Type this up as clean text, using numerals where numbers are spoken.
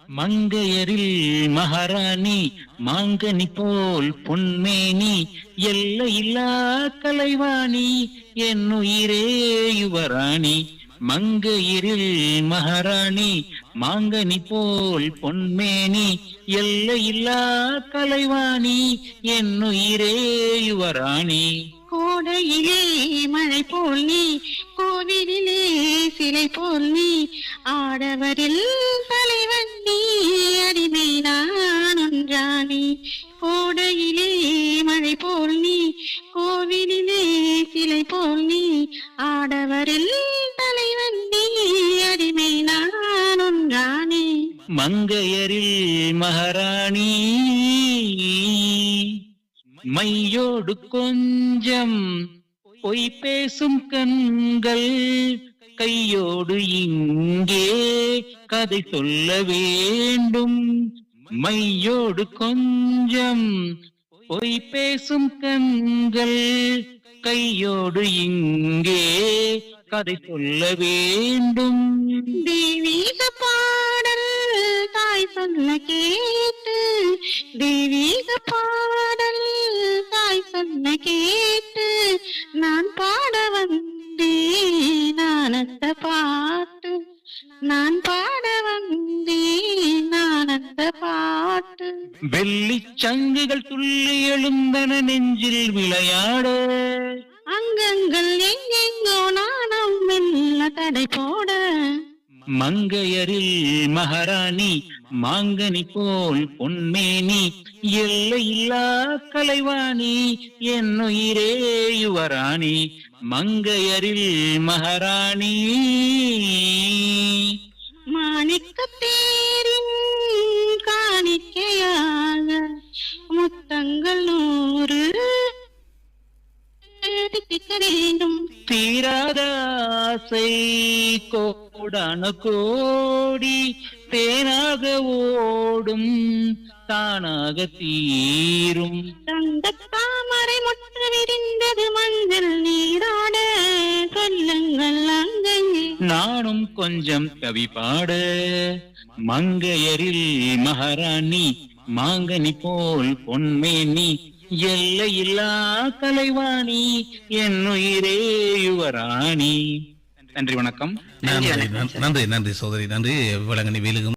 மங்கையரில் மகாராணி மாங்கனி போல் பொன்மேனி எல்லையில்லா கலைவாணி என்னுயிரே யுவராணி. மங்கையரில் மகாராணி மாங்கனி போல் பொன்மேனி எல்லையில்லா கலைவாணி என்னுயிரே யுவராணி. கோடையிலே மழை போல் நீ, கோவிலிலே சிலை போல் நீ, ஆடவரில் தலைவன் நீ, அடிமை நான் ஒன்றானே. கோடையிலே மழை போல் நீ, கோவிலிலே சிலை போல் நீ, ஆடவரில் தலைவன் நீ, அடிமை நான் ஒன்றானே. மங்கையரில் மகாராணி மையோடு கொஞ்சம் பொய் பேசும் கண்கள், கையோடு இங்கே கதை சொல்ல வேண்டும். மையோடு கொஞ்சம் பொய் பேசும் கண்கள், கையோடு இங்கே கதை சொல்ல வேண்டும். தெய்வீக பாடல் தாய் சொல்ல கேட்டு, தெய்வீக பாடல் தாய் சொல்ல கேட்டு, நான் பாட வந்தேன் ஆனந்த பாட்டு, நான் பாட வந்தேன் ஆனந்த பாட்டு. வெள்ளிச் சங்குகள் துள்ளி எழுந்தன நெஞ்சில் விளையாட, அங்கங்கள் எங்கெங்கோ நாணம் மெல்ல தடை போட. மங்கையரில் மகாராணி மாங்கனி போல் பொன்மேனி எல்லையில்லா கலைவாணி என்னுயிரே யுவராணி. மங்கையரில் மகாராணி மாணிக்கத் தேரின் காணிக்கையாக முத்தங்கள் 100 எடுக்க வேண்டும். தீராத ஆசை கோடான கோடி தேனாக ஓடும் தானாக தீரும். தங்கத் தாமரை முற்று விரிந்தது மஞ்சள் நீராட, சொல்லுங்கள் அங்கையே. நானும் கொஞ்சம் கவி பாட. மங்கையரில் மகாராணி மாங்கனி போல் பொன்மேனி எல்லையில்லா கலைவாணி என்னுயிரே யுவராணி. நன்றி, வணக்கம். நன்றி சகோதரி, நன்றி. விளங்கனி வேலுக்கு